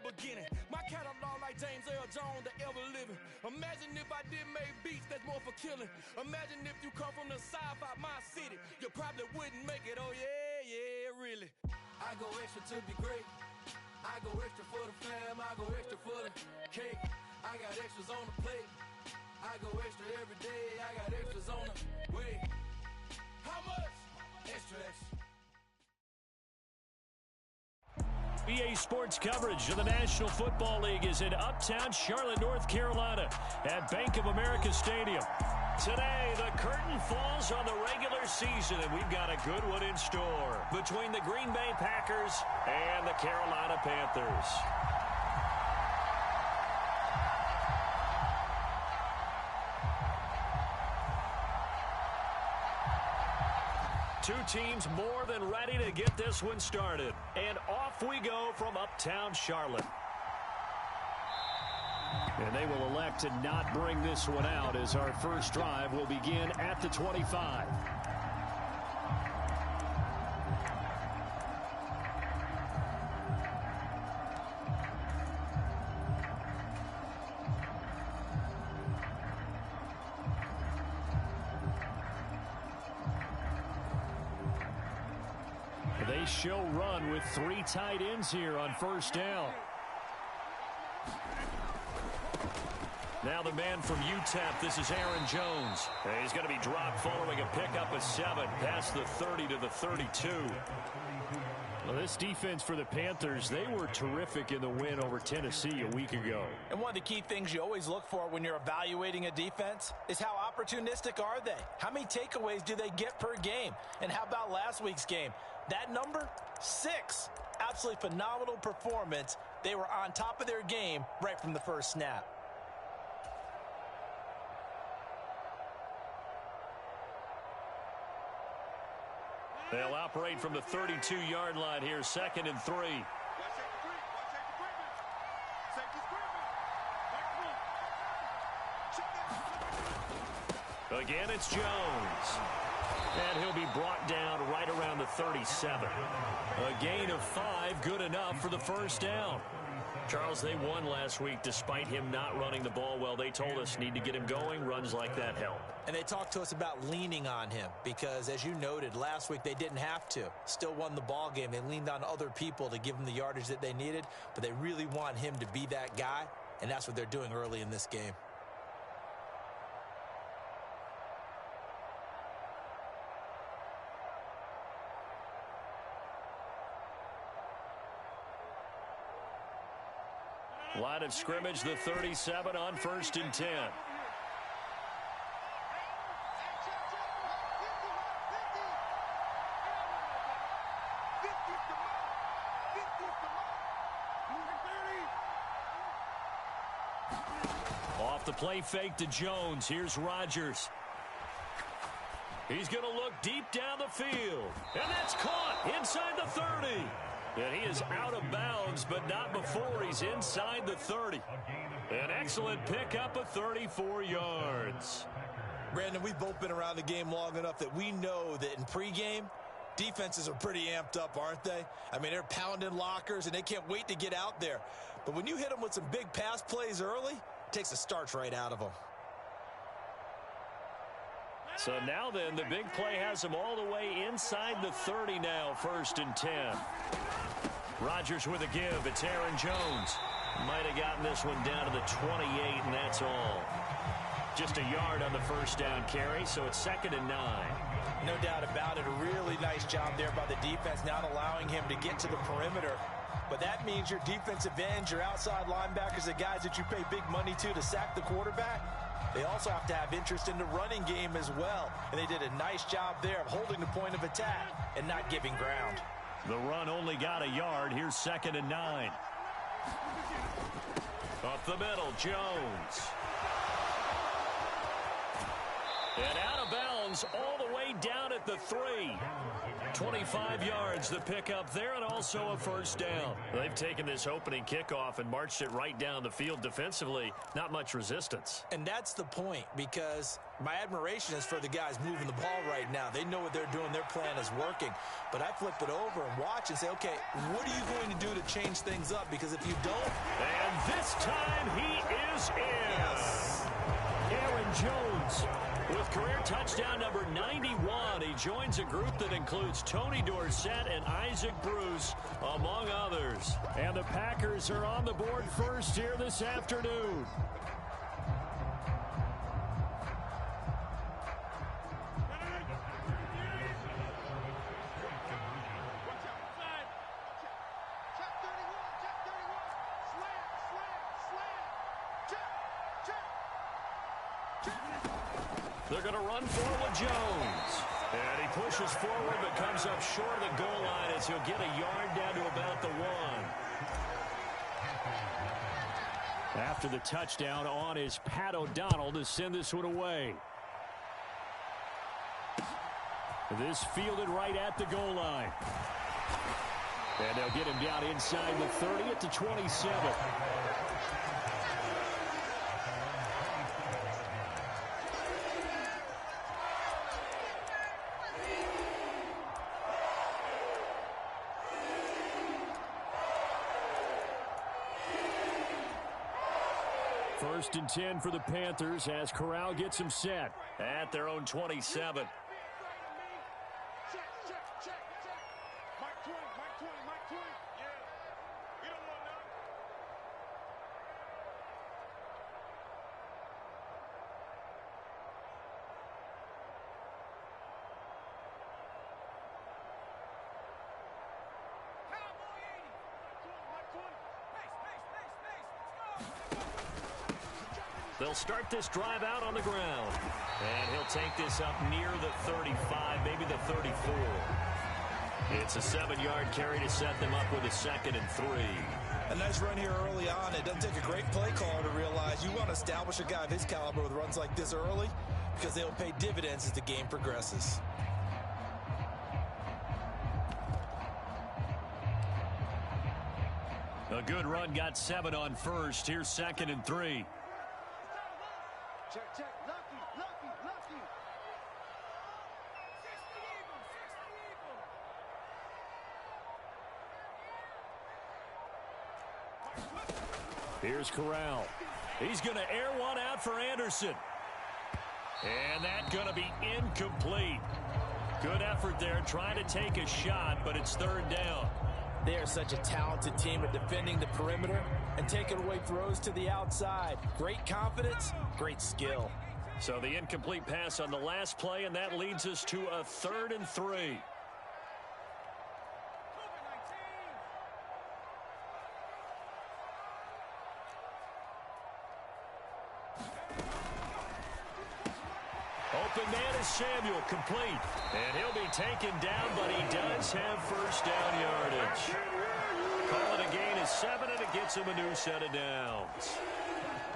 beginning. My catalog like James Earl Jones, the ever living. Imagine if I did make beats that's more for killing. Imagine if you come from the south out my city, you probably wouldn't make it. Oh yeah, really. I go extra to be great. I go extra for the fam. I go extra for the cake. I got extras on the plate. I go extra every day. I got extras on the way. How much? Extra, extra. EA Sports coverage of the National Football League is in Uptown Charlotte, North Carolina at Bank of America Stadium. Today, the curtain falls on the regular season, and we've got a good one in store between the Green Bay Packers and the Carolina Panthers. Two teams more than ready to get this one started. And off we go from Uptown Charlotte. And they will elect to not bring this one out as our first drive will begin at the 25. They show run with three tight ends here on first down. Now the man from UTEP, this is Aaron Jones. He's going to be dropped following a pickup of 7 past the 30 to the 32. Well, this defense for the Panthers, they were terrific in the win over Tennessee a week ago. And one of the key things you always look for when you're evaluating a defense is how opportunistic are they? How many takeaways do they get per game? And how about last week's game? That number, 6. Absolutely phenomenal performance. They were on top of their game right from the first snap. They'll operate from the 32-yard line here, 2nd and 3. Again, it's Jones. And he'll be brought down right around the 37. A gain of 5, good enough for the first down. Charles, they won last week despite him not running the ball well. They told us need to get him going. Runs like that help. And they talked to us about leaning on him because, as you noted, last week they didn't have to. Still won the ball game. They leaned on other people to give them the yardage that they needed, but they really want him to be that guy, and that's what they're doing early in this game. Line of scrimmage, the 37 on 1st and 10. Off the play fake to Jones. Here's Rodgers. He's going to look deep down the field. And that's caught inside the 30. And he is out of bounds, but not before he's inside the 30. An excellent pickup of 34 yards. Brandon, we've both been around the game long enough that we know that in pregame, defenses are pretty amped up, aren't they? I mean, they're pounding lockers, and they can't wait to get out there. But when you hit them with some big pass plays early, it takes the starch right out of them. So now then, the big play has him all the way inside the 30 now, 1st and 10. Rodgers with a give. It's Aaron Jones. Might have gotten this one down to the 28, and that's all. Just a yard on the first down carry, so it's 2nd and 9. No doubt about it. A really nice job there by the defense, not allowing him to get to the perimeter. But that means your defensive ends, your outside linebackers, the guys that you pay big money to sack the quarterback, they also have to have interest in the running game as well. And they did a nice job there of holding the point of attack and not giving ground. The run only got a yard. Here's 2nd and 9. Up the middle, Jones. And out of bounds all the way down at the 3. 25 yards, the pickup there, and also a first down. They've taken this opening kickoff and marched it right down the field defensively. Not much resistance. And that's the point, because My admiration is for the guys moving the ball right now. They know what they're doing. Their plan is working. But I flip it over and watch and say, okay, what are you going to do to change things up? Because if you don't... And this time he is in. Yes. Aaron Jones with career touchdown number 91. He joins a group that includes Tony Dorsett and Isaac Bruce, among others. And the Packers are on the board first here this afternoon. They're going to run forward Jones. And he pushes forward but comes up short of the goal line as he'll get a yard down to about the 1. After the touchdown on is Pat O'Donnell to send this one away. This fielded right at the goal line. And they'll get him down inside the 30 at the 27. First and 10 for the Panthers as Corral gets him set at their own 27. They'll start this drive out on the ground. And he'll take this up near the 35, maybe the 34. It's a 7-yard carry to set them up with a 2nd and 3. A nice run here early on. It doesn't take a great play caller to realize you want to establish a guy of his caliber with runs like this early because they'll pay dividends as the game progresses. A good run, got 7 on first. Here's 2nd and 3. Check, lucky. Here's Corral. He's going to air one out for Anderson. And that's going to be incomplete. Good effort there trying to take a shot, but it's 3rd down. They are such a talented team at defending the perimeter and taking away throws to the outside. Great confidence, great skill. So the incomplete pass on the last play, and that leads us to a 3rd and 3. Open man is Samuel, complete. And he'll be taken down, but he does have 1st down yardage. Call it a gain of 7, and it gets him a new set of downs.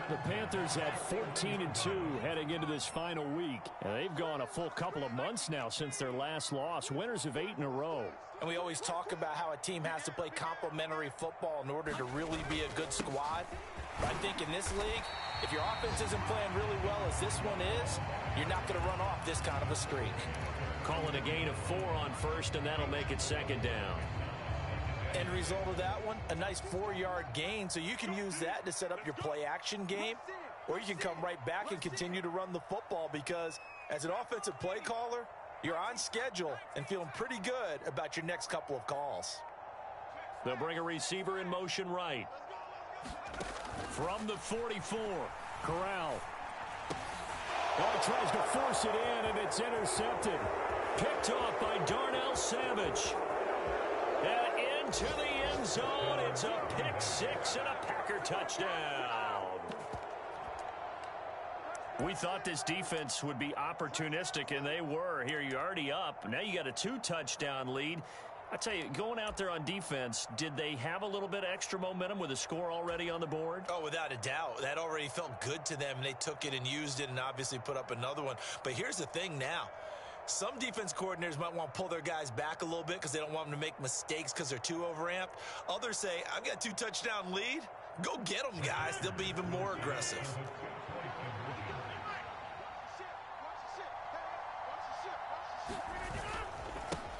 The Panthers had 14-2 heading into this final week. And they've gone a full couple of months now since their last loss. Winners of 8 in a row. And we always talk about how a team has to play complementary football in order to really be a good squad. But I think in this league, if your offense isn't playing really well as this one is, you're not going to run off this kind of a streak. Call it a gain of 4 on first, and that'll make it 2nd down. End result of that one, a nice 4-yard gain, so you can use that to set up your play-action game, or you can come right back and continue to run the football because as an offensive play caller, you're on schedule and feeling pretty good about your next couple of calls. They'll bring a receiver in motion right. From the 44, Corral. Oh, tries to force it in, and it's intercepted. Picked off by Darnell Savage. And into the end zone. It's a pick 6 and a Packer touchdown. We thought this defense would be opportunistic, and they were. Here, you're already up. Now you got a 2-touchdown lead. I tell you, going out there on defense, did they have a little bit of extra momentum with a score already on the board? Oh, without a doubt. That already felt good to them, and they took it and used it and obviously put up another one. But here's the thing now. Some defense coordinators might want to pull their guys back a little bit because they don't want them to make mistakes because they're too overamped. Others say, I've got a 2-touchdown lead. Go get them, guys. They'll be even more aggressive.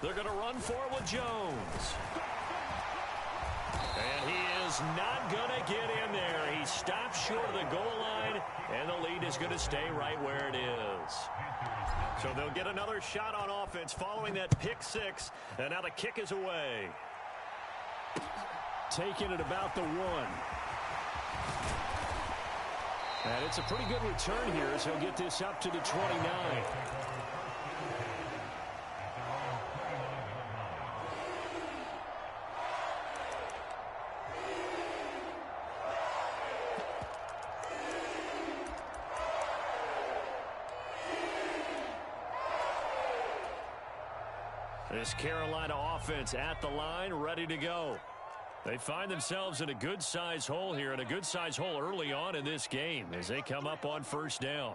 They're going to run for it with Jones. And he is not going to get in there. He stops short of the goal line, and the lead is going to stay right where it is. So they'll get another shot on offense following that pick six, and now the kick is away. Taking it about the 1. And it's a pretty good return here as he'll get this up to the 29. This Carolina offense at the line, ready to go. They find themselves in a good-sized hole here, and a good-sized hole early on in this game as they come up on first down.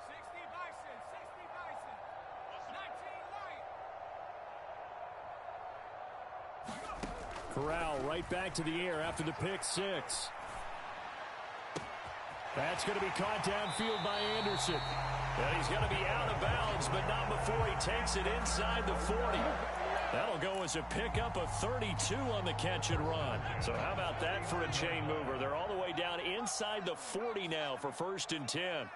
60 Bison, 60 Bison, 19 Light. Corral right back to the air after the pick six. That's going to be caught downfield by Anderson. And he's going to be out of bounds, but not before he takes it inside the 40. That'll go as a pickup of 32 on the catch and run. So how about that for a chain mover? They're all the way down inside the 40 now for 1st and 10.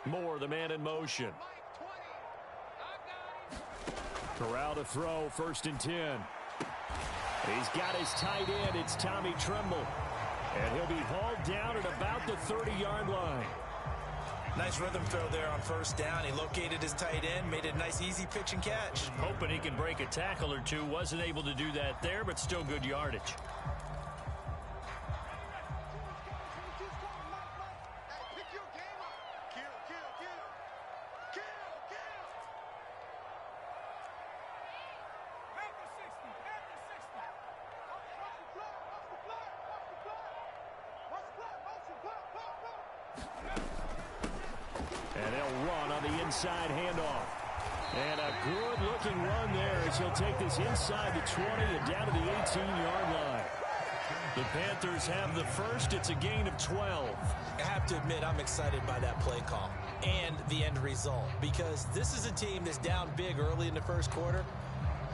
Moore, the man in motion. Corral to throw, 1st and 10. He's got his tight end. It's Tommy Tremble. And he'll be hauled down at about the 30-yard line. Nice rhythm throw there on first down. He located his tight end, made a nice easy pitch and catch. Hoping he can break a tackle or two. Wasn't able to do that there, but still good yardage. And they'll run on the inside handoff. And a good-looking run there as he'll take this inside the 20 and down to the 18-yard line. The Panthers have the first. It's a gain of 12. I have to admit, I'm excited by that play call and the end result, because this is a team that's down big early in the first quarter,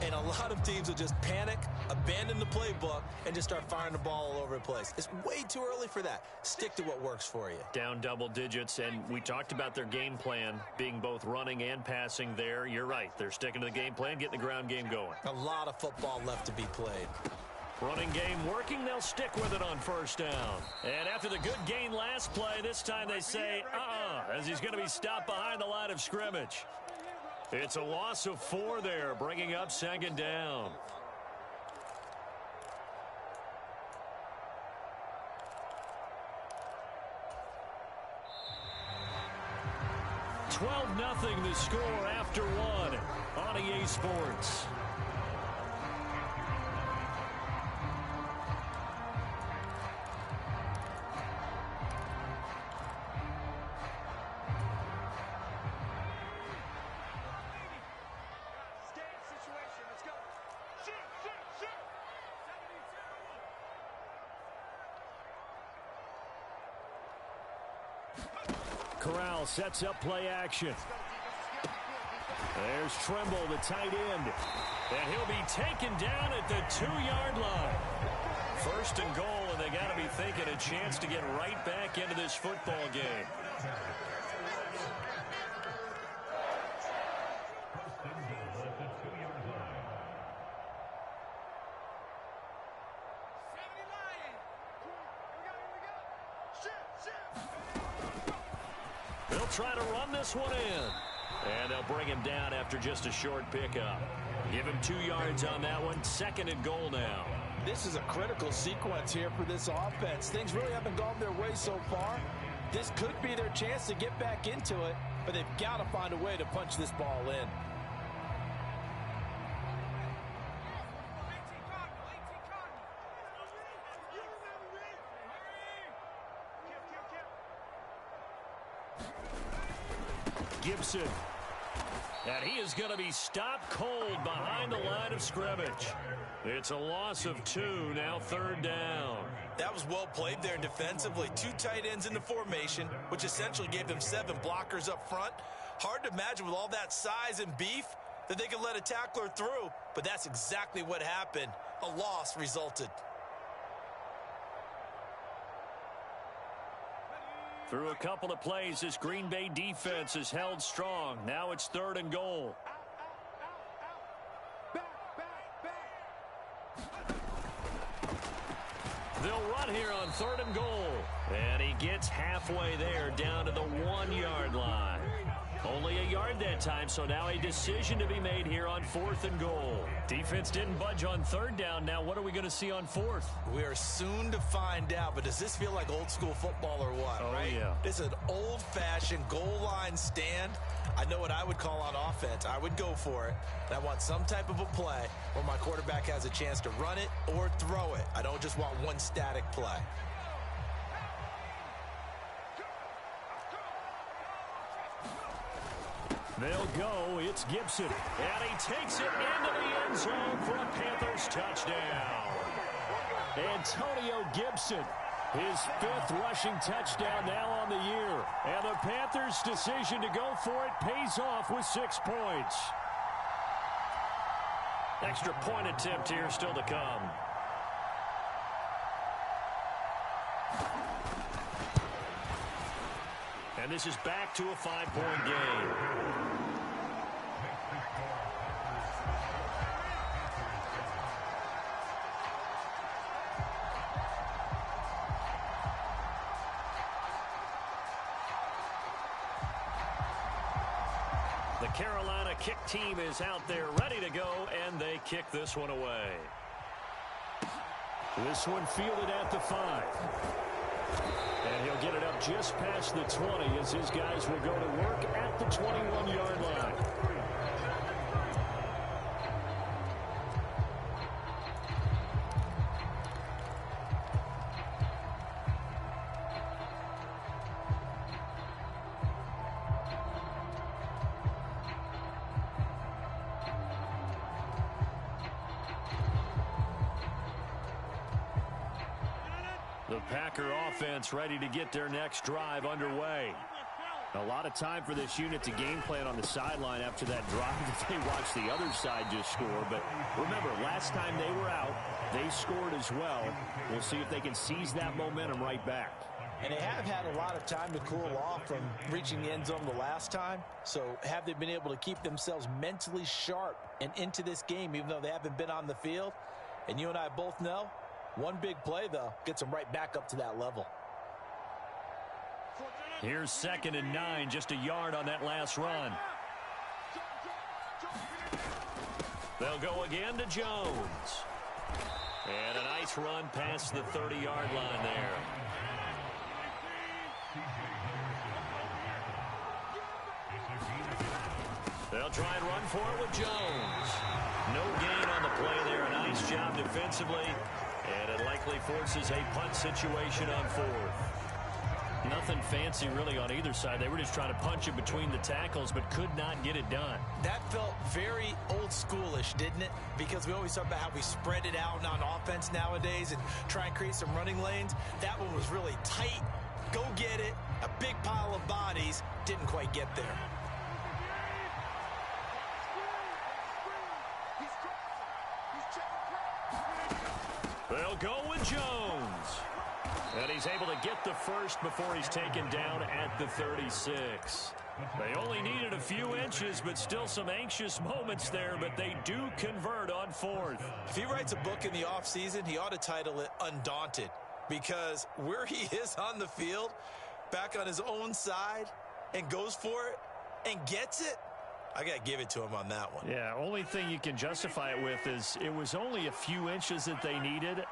and a lot of teams will just panic, abandon the playbook, and just start firing the ball all over the place. It's way too early for that. Stick to what works for you. Down double digits, and we talked about their game plan being both running and passing there. You're right. They're sticking to the game plan, getting the ground game going. A lot of football left to be played. Running game working, they'll stick with it on first down. And after the good gain last play, this time they say, as he's going to be stopped behind the line of scrimmage. It's a loss of 4 there, bringing up 2nd down. $12-0 the score after 1 on EA Sports. Corral sets up play action. There's Tremble, the tight end. And he'll be taken down at the 2-yard line. 1st and goal, and they got to be thinking a chance to get right back into this football game. They'll try to run this one in. And they'll bring him down after just a short pickup. Give him 2 yards on that one. 2nd and goal now. This is a critical sequence here for this offense. Things really haven't gone their way so far. This could be their chance to get back into it, but they've got to find a way to punch this ball in. Gibson And he is going to be stopped cold behind the line of scrimmage. It's a loss of 2, now 3rd down. That was well played there defensively. 2 tight ends in the formation, which essentially gave them 7 blockers up front. Hard to imagine with all that size and beef that they could let a tackler through, but that's exactly what happened. A loss resulted. Through a couple of plays, this Green Bay defense is held strong. Now it's 3rd and goal. They'll run here on 3rd and goal. And he gets halfway there, down to the 1-yard line. Only a yard that time, so now a decision to be made here on 4th and goal. Defense didn't budge on 3rd down. Now what are we going to see on 4th? We are soon to find out, but does this feel like old school football or what? Oh, right? Yeah. This is an old-fashioned goal line stand. I know what I would call on offense. I would go for it. And I want some type of a play where my quarterback has a chance to run it or throw it. I don't just want one static play. They'll go. It's Gibson. And he takes it into the end zone for a Panthers touchdown. Antonio Gibson, his 5th rushing touchdown now on the year. And the Panthers' decision to go for it pays off with 6 points. Extra point attempt here still to come. And this is back to a 5-point game. The Carolina kick team is out there ready to go, and they kick this one away. This one fielded at the 5. And he'll get it up just past the 20 as his guys will go to work at the 21-yard line. The Packer offense ready to get their next drive underway. A lot of time for this unit to game plan on the sideline after that drive that they watched the other side just score. But remember, last time they were out, they scored as well. We'll see if they can seize that momentum right back. And they have had a lot of time to cool off from reaching the end zone the last time. So have they been able to keep themselves mentally sharp and into this game, even though they haven't been on the field? And you and I both know, one big play, though, gets them right back up to that level. Here's 2nd and 9, just a yard on that last run. They'll go again to Jones. And a nice run past the 30-yard line there. They'll try and run for it with Jones. No gain on the play there. A nice job defensively. And it likely forces a punt situation on 4th. Nothing fancy really on either side. They were just trying to punch it between the tackles, but could not get it done. That felt very old schoolish, didn't it? Because we always talk about how we spread it out on offense nowadays and try and create some running lanes. That one was really tight. Go get it. A big pile of bodies. Didn't quite get there. They'll go with Jones. And he's able to get the first before he's taken down at the 36. They only needed a few inches, but still some anxious moments there, but they do convert on 4th. If he writes a book in the offseason, he ought to title it Undaunted, because where he is on the field, back on his own side, and goes for it and gets it, I got to give it to him on that one. Yeah, only thing you can justify it with is it was only a few inches that they needed.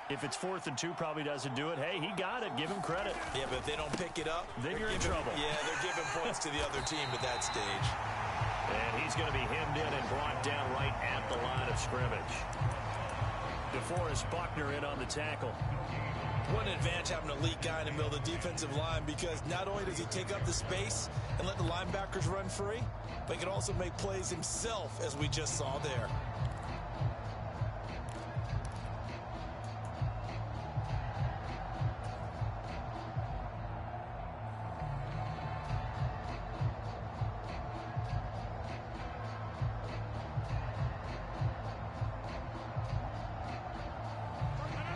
If it's 4th and 2, probably doesn't do it. Hey, he got it. Give him credit. Yeah, but if they don't pick it up, then you're in trouble. Yeah, they're giving points to the other team at that stage. And he's going to be hemmed in and brought down right at the line of scrimmage. DeForest Buckner in on the tackle. What an advantage having an elite guy in the middle of the defensive line, because not only does he take up the space and let the linebackers run free, but he can also make plays himself, as we just saw there.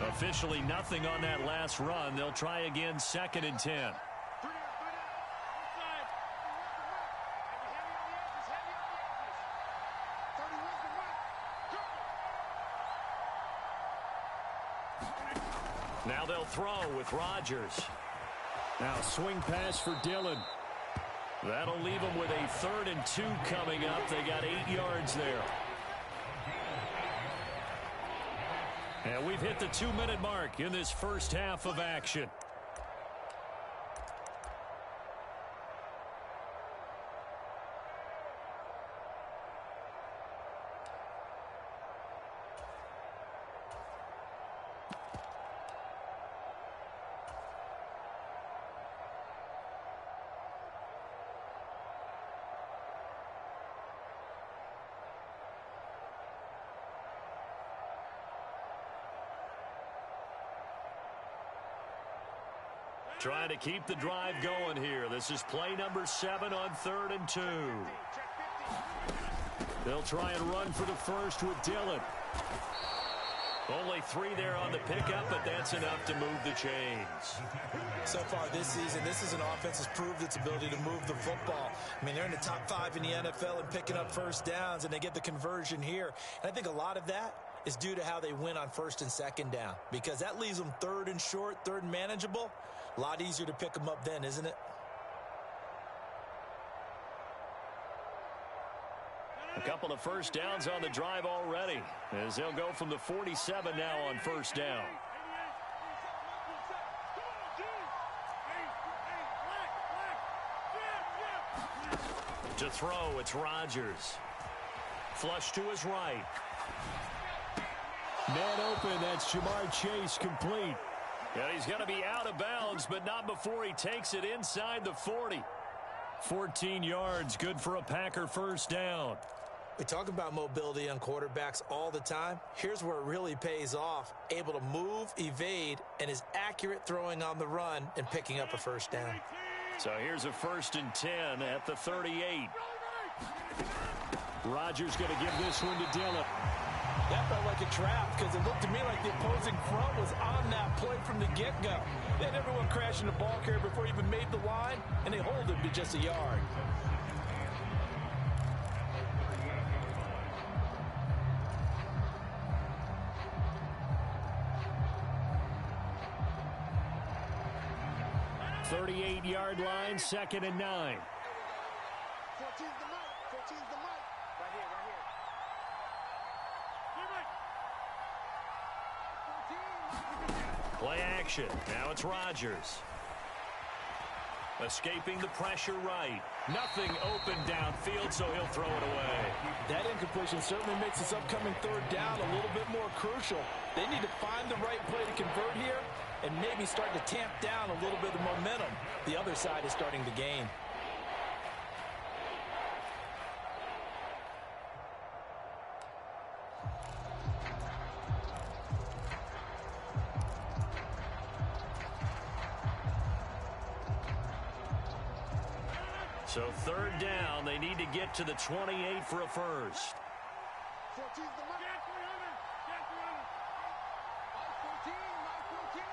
Officially nothing on that last run. They'll try again, 2nd and 10. Now they'll throw with Rodgers. Now swing pass for Dillon. That'll leave them with a 3rd and 2 coming up. They got 8 yards there. And we've hit the 2-minute mark in this first half of action. Trying to keep the drive going here. This is play number 7 on 3rd and 2. They'll try and run for the first with Dillon. Only 3 there on the pickup, but that's enough to move the chains. So far this season, this is an offense that's proved its ability to move the football. I mean, they're in the top 5 in the NFL and picking up first downs, and they get the conversion here. And I think a lot of that is due to how they win on 1st and 2nd down, because that leaves them 3rd and short, 3rd and manageable. A lot easier to pick them up then, isn't it? A couple of first downs on the drive already, as they'll go from the 47 now on 1st down. To throw, it's Rodgers. Flush to his right. Man open, that's Jamar Chase, complete. And he's going to be out of bounds, but not before he takes it inside the 40. 14 yards, good for a Packer first down. We talk about mobility on quarterbacks all the time. Here's where it really pays off. Able to move, evade, and is accurate throwing on the run and picking up a first down. So here's a 1st and 10 at the 38. Rodgers going to give this one to Dillon. That felt like a trap, because it looked to me like the opposing front was on that play from the get-go. They had everyone crashing the ball carrier before he even made the line, and they hold him to just a yard. Thirty-eight-yard line, 2nd and 9. 14's the mark. 14's the mark. Right here, right here. Play action. Now it's Rodgers. Escaping the pressure right. Nothing open downfield, so he'll throw it away. That incompletion certainly makes this upcoming 3rd down a little bit more crucial. They need to find the right play to convert here and maybe start to tamp down a little bit of momentum. The other side is starting to gain. So 3rd down, they need to get to the 28 for a first. 14's the mark. Get 300. Get 300. My 14. My 14.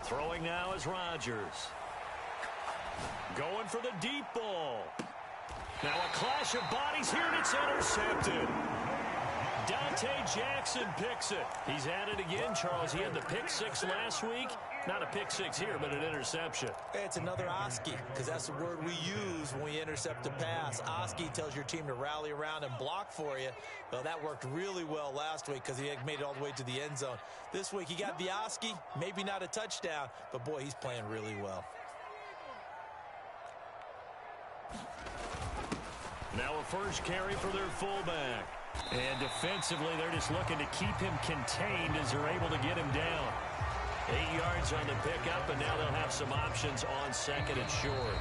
Throwing now is Rodgers. Going for the deep ball. Now a clash of bodies here, and it's intercepted. Dante Jackson picks it. He's at it again, Charles. He had the pick 6 last week. Not a pick 6 here, but an interception. It's another Oski, because that's the word we use when we intercept a pass. Oski tells your team to rally around and block for you. Well, that worked really well last week because he had made it all the way to the end zone. This week, he got the Oski, maybe not a touchdown, but boy, he's playing really well. Now a first carry for their fullback. And defensively, they're just looking to keep him contained as they're able to get him down. 8 yards on the pickup, and now they'll have some options on second and short.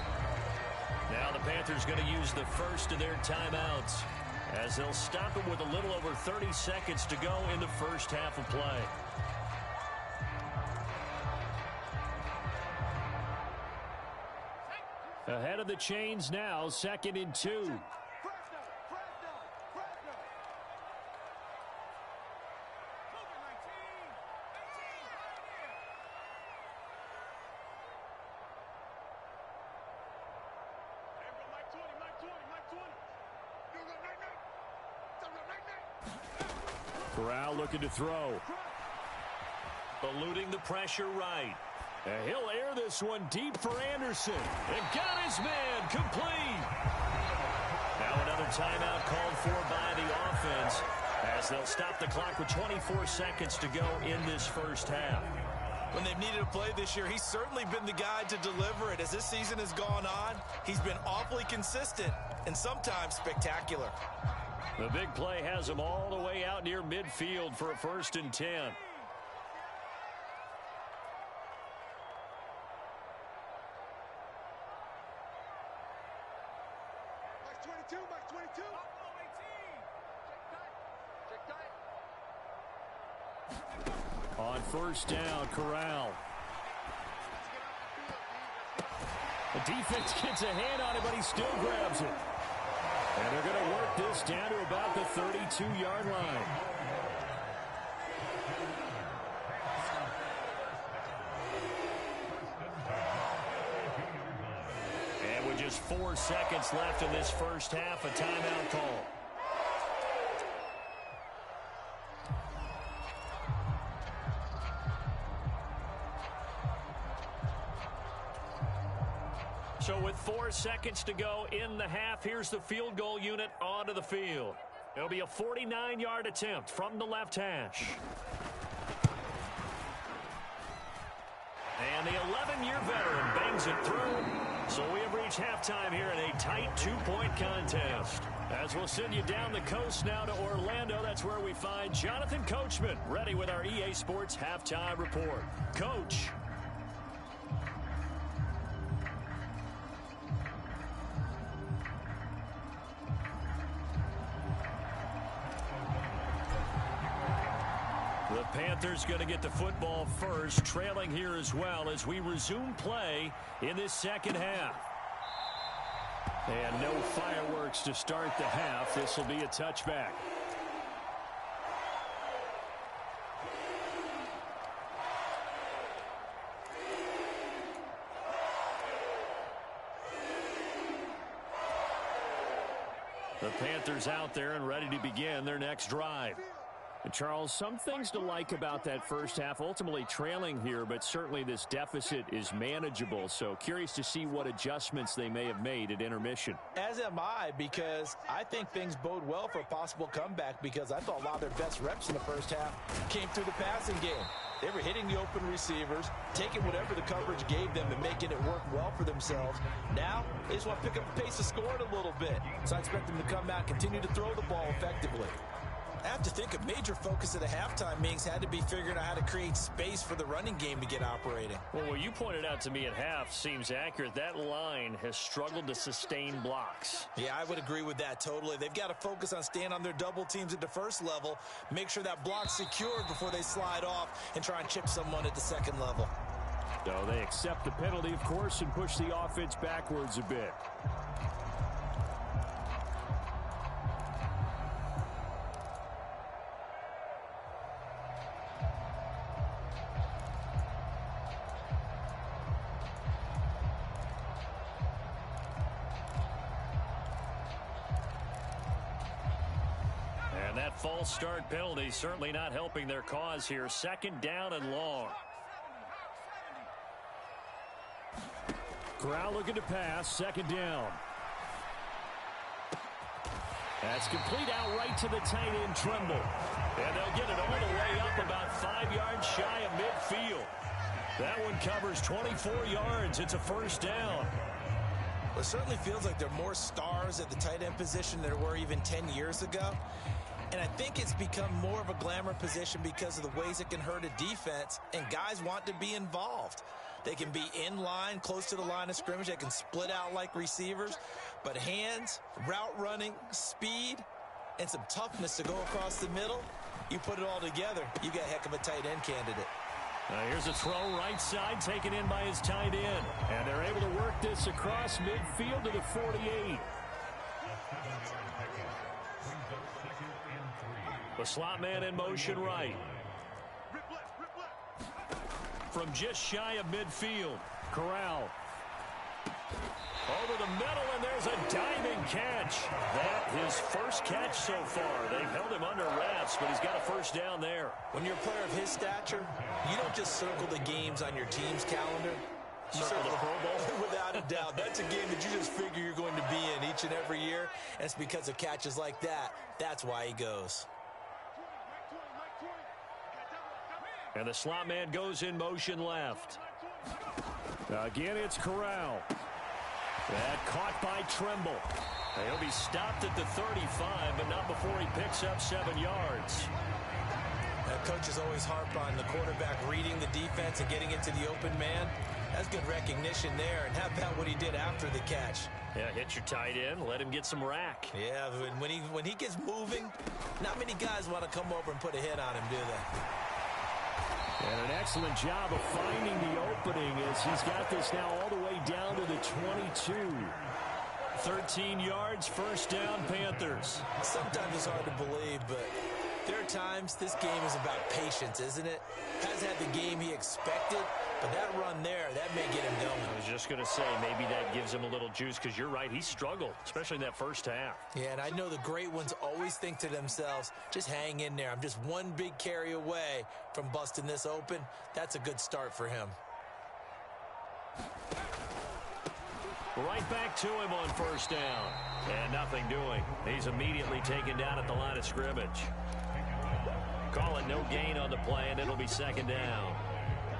Now the Panthers going to use the first of their timeouts as they'll stop it with a little over 30 seconds to go in the first half of play. Ahead of the chains now, 2nd and 2. Corral looking to throw. Eluding the pressure right. And he'll air this one deep for Anderson. And got his man complete. Now another timeout called for by the offense as they'll stop the clock with 24 seconds to go in this first half. When they've needed a play this year, he's certainly been the guy to deliver it. As this season has gone on, he's been awfully consistent and sometimes spectacular. The big play has him all the way out near midfield for a 1st and 10. Max 22, Max 22. On 1st down, Corral. The defense gets a hand on it, but he still grabs it. And they're going to work this down to about the 32-yard line. And with just 4 seconds left in this first half, a timeout call. So with 4 seconds to go in the half, here's the field goal unit onto the field. It'll be a 49-yard attempt from the left hash. And the 11-year veteran bangs it through. So we have reached halftime here in a tight 2-point contest. As we'll send you down the coast now to Orlando, that's where we find Jonathan Coachman ready with our EA Sports Halftime Report. Coach. The Panthers going to get the football first, trailing here as well as we resume play in this second half. And no fireworks to start the half. This will be a touchback. The Panthers out there and ready to begin their next drive. And Charles, some things to like about that first half, ultimately trailing here, but certainly this deficit is manageable. So curious to see what adjustments they may have made at intermission. As am I, because I think things bode well for a possible comeback, because I thought a lot of their best reps in the first half came through the passing game. They were hitting the open receivers, taking whatever the coverage gave them and making it work well for themselves. Now, they just want to pick up the pace of scoring a little bit. So I expect them to come out and continue to throw the ball effectively. I have to think a major focus of the halftime meetings had to be figuring out how to create space for the running game to get operating. Well, what you pointed out to me at half seems accurate. That line has struggled to sustain blocks. Yeah, I would agree with that totally. They've got to focus on staying on their double teams at the first level, make sure that block's secured before they slide off and try and chip someone at the second level. So they accept the penalty, of course, and push the offense backwards a bit. False start penalty certainly not helping their cause here. 2nd down and long. Corral looking to pass. 2nd down. That's complete out right to the tight end, Tremble. And they'll get it all the way up about 5 yards shy of midfield. That one covers 24 yards. It's a 1st down. Well, it certainly feels like there are more stars at the tight end position than there were even 10 years ago. And I think it's become more of a glamour position because of the ways it can hurt a defense, and guys want to be involved. They can be in line, close to the line of scrimmage. They can split out like receivers. But hands, route running, speed, and some toughness to go across the middle, you put it all together, you got a heck of a tight end candidate. Here's a throw right side taken in by his tight end. And they're able to work this across midfield to the 48. The slot man in motion right. From just shy of midfield, Corral. Over the middle, and there's a diving catch. That his first catch so far. They've held him under wraps, but he's got a first down there. When you're a player of his stature, you don't just circle the games on your team's calendar. You circle the Pro Bowl. Without a doubt. That's a game that you just figure you're going to be in each and every year, and it's because of catches like that. That's why he goes. And the slot man goes in motion left. Again, it's Corral. That caught by Trimble. He'll be stopped at the 35, but not before he picks up 7 yards. Coaches always harp on the quarterback reading the defense and getting into the open man. That's good recognition there. And how about what he did after the catch? Yeah, hit your tight end, let him get some rack. Yeah, when he gets moving, not many guys want to come over and put a hit on him, do they? And an excellent job of finding the opening as he's got this now all the way down to the 22. 13 yards, first down, Panthers. Sometimes it's hard to believe, but there are times this game is about patience, isn't it? Hasn't had the game he expected, but that run there, that may get him going. I was just going to say, maybe that gives him a little juice, because you're right, he struggled, especially in that first half. Yeah, and I know the great ones always think to themselves, just hang in there. I'm just one big carry away from busting this open. That's a good start for him. Right back to him on first down. And nothing doing. He's immediately taken down at the line of scrimmage. Call it no gain on the play, and it'll be second down.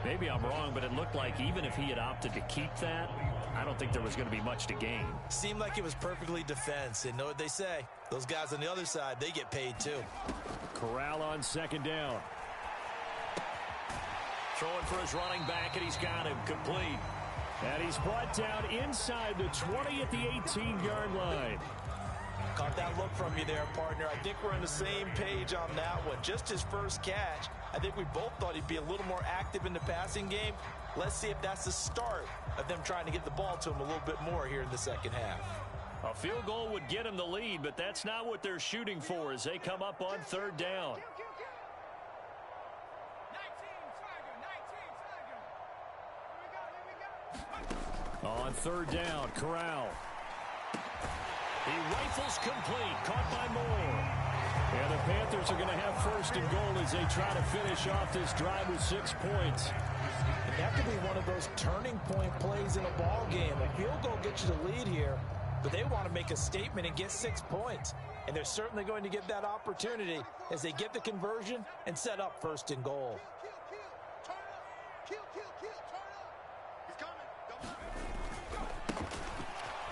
Maybe I'm wrong, but it looked like even if he had opted to keep that, I don't think there was going to be much to gain. Seemed like it was perfectly defense. And know what they say? Those guys on the other side, they get paid too. Corral on second down. Throwing for his running back, and he's got him complete. And he's brought down inside the 20 at the 18-yard line. Caught that look from you there, partner. I think we're on the same page on that one. Just his first catch. I think we both thought he'd be a little more active in the passing game. Let's see if that's the start of them trying to get the ball to him a little bit more here in the second half. A field goal would get him the lead, but that's not what they're shooting for as they come up on third down. On third down, Corral. He rifles complete, caught by Moore. And the Panthers are going to have first and goal as they try to finish off this drive with 6 points. And that could be one of those turning point plays in a ball game. A field goal gets you the lead here, but they want to make a statement and get 6 points. And they're certainly going to get that opportunity as they get the conversion and set up first and goal.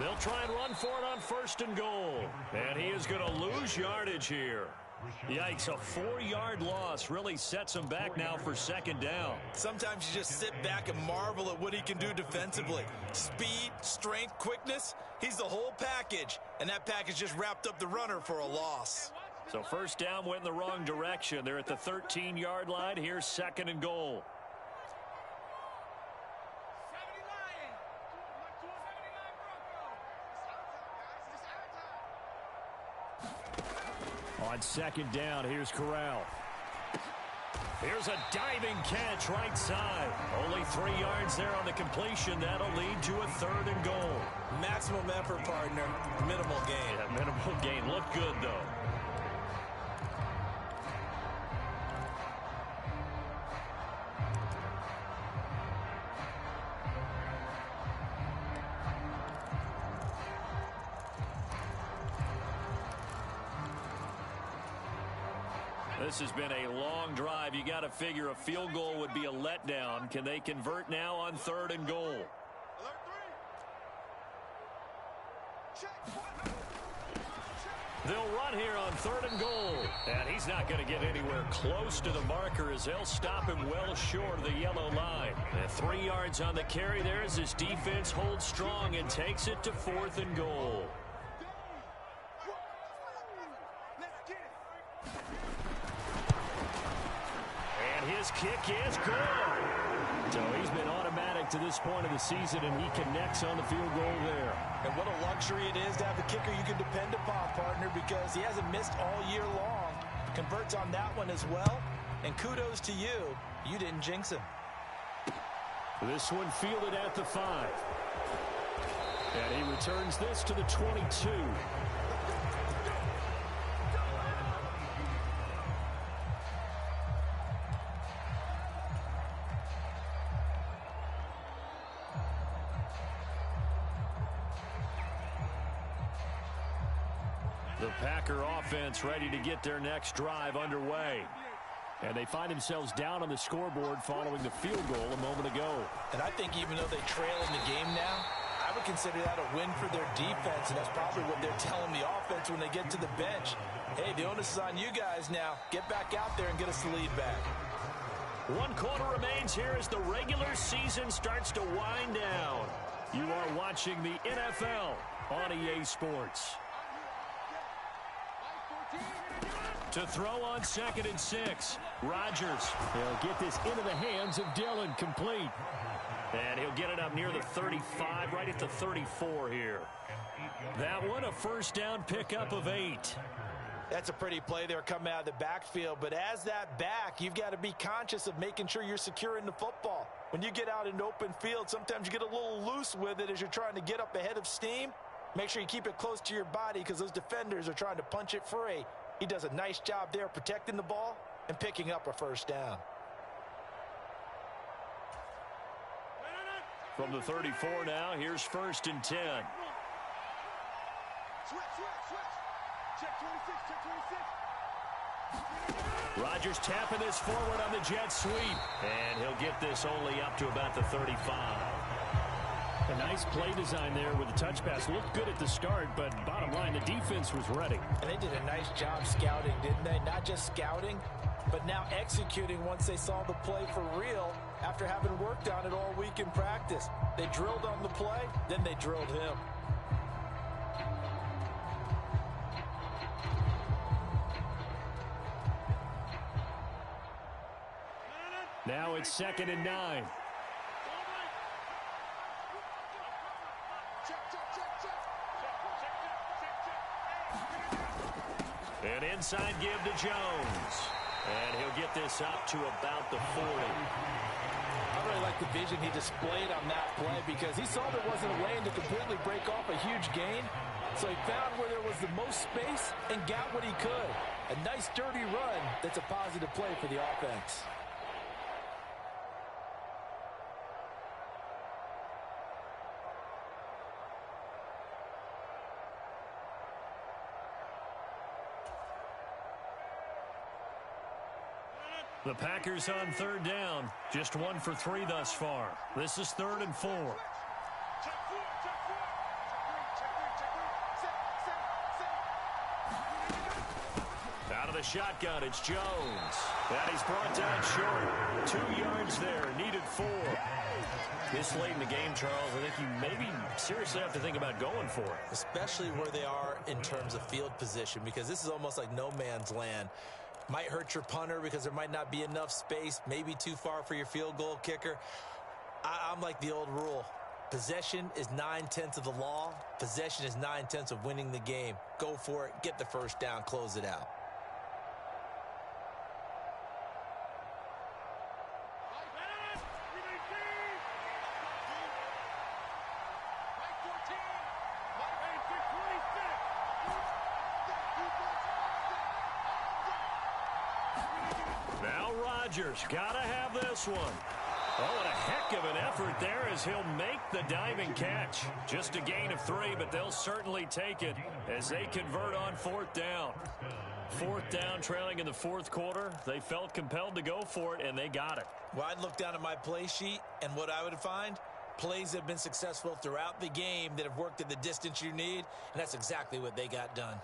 They'll try and run for it on first and goal. And he is going to lose yardage here. Yikes, a 4-yard loss really sets him back now for second down. Sometimes you just sit back and marvel at what he can do defensively. Speed, strength, quickness, he's the whole package. And that package just wrapped up the runner for a loss. So first down went in the wrong direction. They're at the 13-yard line. Here's second and goal. On second down, here's Corral. Here's a diving catch right side. Only 3 yards there on the completion. That'll lead to a third and goal. Maximum effort, partner. Minimal gain. Yeah, minimal gain. Looked good, though. This has been a long drive. You got to figure a field goal would be a letdown. Can they convert now on third and goal? They'll run here on 3rd and goal. And he's not going to get anywhere close to the marker as they'll stop him well short of the yellow line. And 3 yards on the carry there as his defense holds strong and takes it to 4th and goal. And his kick is good. So he's been automatic to this point of the season, and he connects on the field goal there. And what a luxury it is to have a kicker you can depend upon, partner, because he hasn't missed all year long. Converts on that one as well. And kudos to you. You didn't jinx him. This one fielded at the 5. And he returns this to the 22. The Packer offense ready to get their next drive underway. And they find themselves down on the scoreboard following the field goal a moment ago. And I think even though they trail in the game now, I would consider that a win for their defense, and that's probably what they're telling the offense when they get to the bench. Hey, the onus is on you guys now. Get back out there and get us the lead back. 1 quarter remains here as the regular season starts to wind down. You are watching the NFL on EA Sports. To throw on 2nd and 6. Rodgers. He'll get this into the hands of Dillon, complete. And he'll get it up near the 35, right at the 34 here. That one, a first down pickup of 8. That's a pretty play there coming out of the backfield. But as that back, you've got to be conscious of making sure you're securing the football. When you get out in open field, sometimes you get a little loose with it as you're trying to get up ahead of steam. Make sure you keep it close to your body because those defenders are trying to punch it free. He does a nice job there protecting the ball and picking up a first down. From the 34 now, here's 1st and 10. Switch. Check 26, check 26. Rodgers tapping this forward on the jet sweep. And he'll get this only up to about the 35. A nice play design there with the touch pass. Looked good at the start, but bottom line, the defense was ready. And they did a nice job scouting, didn't they? Not just scouting, but now executing once they saw the play for real after having worked on it all week in practice. They drilled on the play, then they drilled him. Now it's 2nd and 9. An inside give to Jones. And he'll get this up to about the 40. I really like the vision he displayed on that play because he saw there wasn't a lane to completely break off a huge gain. So he found where there was the most space and got what he could. A nice dirty run that's a positive play for the offense. The Packers on 3rd down. Just 1 for 3 thus far. This is 3rd and 4. Out of the shotgun, it's Jones. And he's brought down short. 2 yards there, needed 4. This late in the game, Charles, I think you maybe seriously have to think about going for it. Especially where they are in terms of field position, because this is almost like no man's land. Might hurt your punter because there might not be enough space, maybe too far for your field goal kicker. I'm like the old rule. Possession is 9/10 of the law. Possession is 9/10 of winning the game. Go for it, get the first down, close it out. Rodgers gotta have this one. Oh, and a heck of an effort there as he'll make the diving catch. Just a gain of 3, but they'll certainly take it as they convert on 4th down. 4th down, trailing in the 4th quarter. They felt compelled to go for it, and they got it. Well, I'd look down at my play sheet, and what I would find, plays have been successful throughout the game that have worked at the distance you need, and that's exactly what they got done.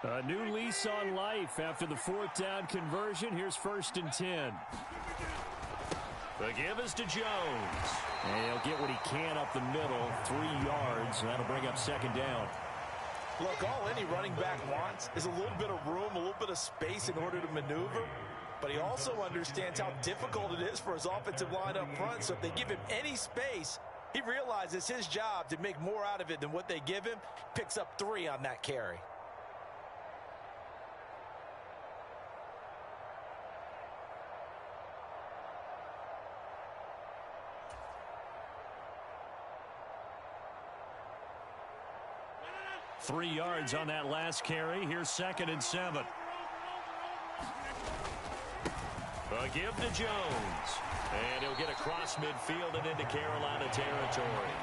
A new lease on life after the fourth down conversion. Here's 1st and 10. The give is to Jones. And he'll get what he can up the middle, 3 yards, and that'll bring up 2nd down. Look, all any running back wants is a little bit of room, a little bit of space in order to maneuver. But he also understands how difficult it is for his offensive line up front. So if they give him any space, he realizes it's his job to make more out of it than what they give him. Picks up 3 on that carry. Three yards on that last carry. Here's 2nd and 7. A give to Jones. And he'll get across midfield and into Carolina territory.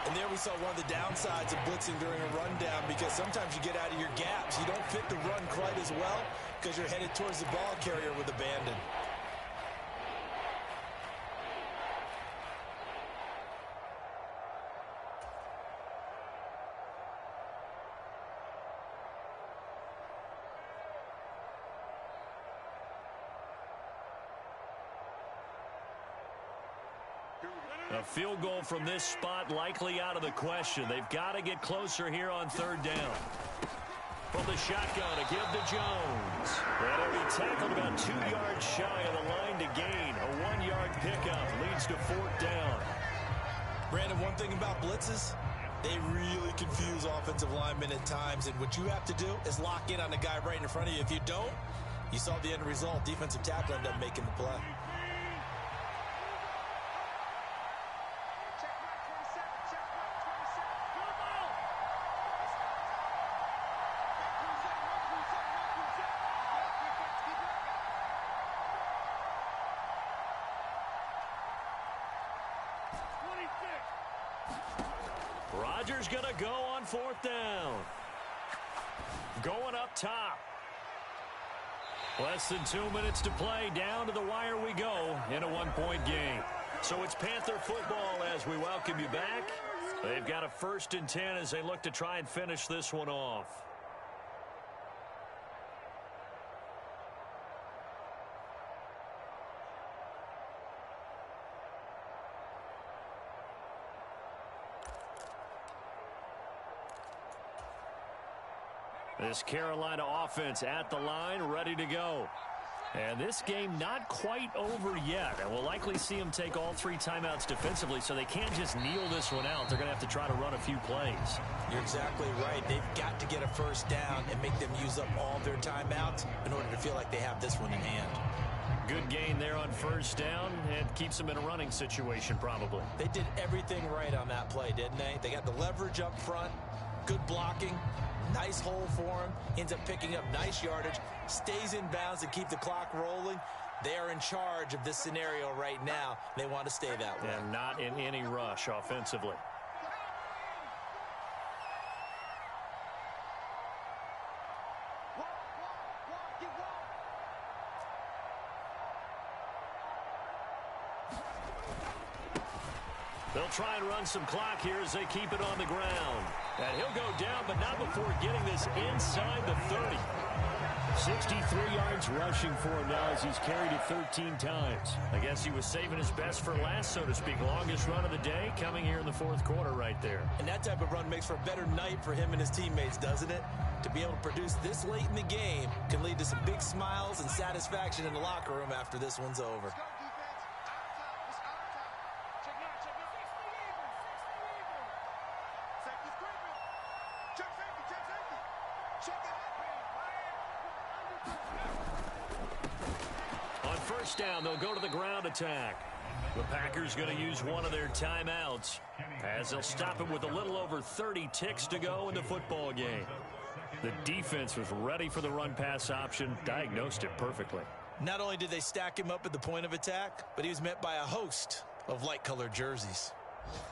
And there we saw one of the downsides of blitzing during a rundown, because sometimes you get out of your gaps. You don't fit the run quite as well because you're headed towards the ball carrier with abandon. A field goal from this spot likely out of the question. They've got to get closer here on 3rd down. From the shotgun, a give to Jones. And he'll be tackled about 2 yards shy of the line to gain. A 1-yard pickup leads to 4th down. Brandon, one thing about blitzes, they really confuse offensive linemen at times. And what you have to do is lock in on the guy right in front of you. If you don't, you saw the end result. Defensive tackle ended up making the play. Rodgers going to go on 4th down. Going up top. Less than 2 minutes to play. Down to the wire we go in a 1-point game. So it's Panther football as we welcome you back. They've got a 1st and 10 as they look to try and finish this one off. This Carolina offense at the line, ready to go. And this game not quite over yet. And we'll likely see them take all 3 timeouts defensively, so they can't just kneel this one out. They're going to have to try to run a few plays. You're exactly right. They've got to get a 1st down and make them use up all their timeouts in order to feel like they have this one in hand. Good gain there on 1st down, and keeps them in a running situation probably. They did everything right on that play, didn't they? They got the leverage up front, good blocking, nice hole for him, ends up picking up nice yardage, stays in bounds to keep the clock rolling. They are in charge of this scenario right now. They want to stay that way. And not in any rush offensively. They'll try and run some clock here as they keep it on the ground. And he'll go down, but not before getting this inside the 30. 63 yards rushing for him now as he's carried it 13 times. I guess he was saving his best for last, so to speak. Longest run of the day coming here in the 4th quarter right there. And that type of run makes for a better night for him and his teammates, doesn't it? To be able to produce this late in the game can lead to some big smiles and satisfaction in the locker room after this one's over. On 1st down, they'll go to the ground attack. The Packers going to use one of their timeouts as they'll stop it with a little over 30 ticks to go in the football game. The defense was ready for the run-pass option, diagnosed it perfectly. Not only did they stack him up at the point of attack, but he was met by a host of light-colored jerseys.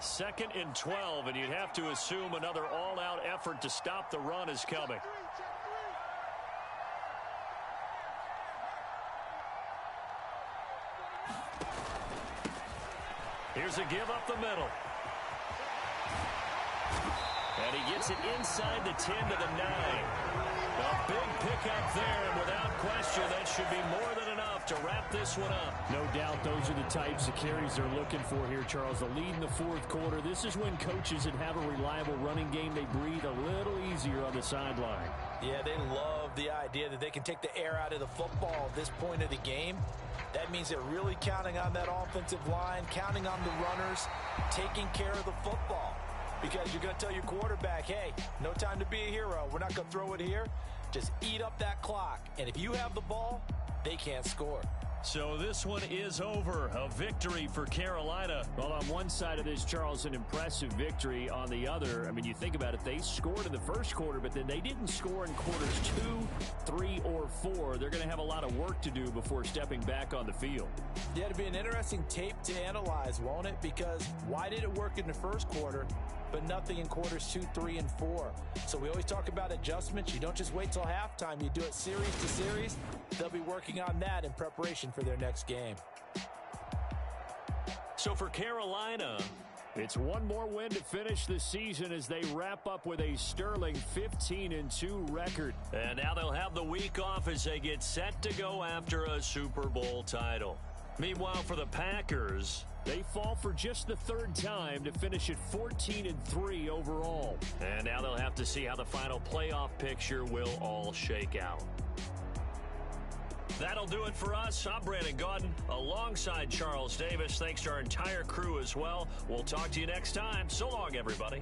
2nd and 12, and you'd have to assume another all-out effort to stop the run is coming. Here's a give up the middle. And he gets it inside the 10 to the 9. A big pickup there, and without question, that should be more than enough to wrap this one up. No doubt those are the types of carries they're looking for here, Charles. The lead in the fourth quarter. This is when coaches that have a reliable running game, they breathe a little easier on the sideline. Yeah, they love the idea that they can take the air out of the football at this point of the game. That means they're really counting on that offensive line, counting on the runners, taking care of the football. Because you're going to tell your quarterback, hey, no time to be a hero. We're not going to throw it here. Just eat up that clock. And if you have the ball, they can't score. So this one is over. A victory for Carolina. Well, on one side of this, Charles, an impressive victory. On the other, I mean, you think about it, they scored in the first quarter, but then they didn't score in quarters 2, 3, or 4. They're going to have a lot of work to do before stepping back on the field. Yeah, it'll be an interesting tape to analyze, won't it? Because why did it work in the first quarter, but nothing in quarters 2, 3, and 4? So we always talk about adjustments. You don't just wait till halftime. You do it series to series. They'll be working on that in preparation for their next game. So for Carolina, it's one more win to finish the season as they wrap up with a sterling 15-2 record. And now they'll have the week off as they get set to go after a Super Bowl title. Meanwhile, for the Packers, they fall for just the third time to finish at 14-3 overall. And now they'll have to see how the final playoff picture will all shake out. That'll do it for us. I'm Brandon Gaudin alongside Charles Davis. Thanks to our entire crew as well. We'll talk to you next time. So long, everybody.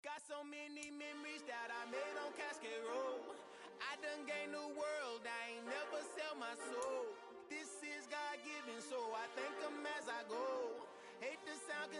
Got so many memories that I made on Cascade Road. I done gained the world, I ain't never sell my soul. This is God-given, so I thank him as I go. Hate to sound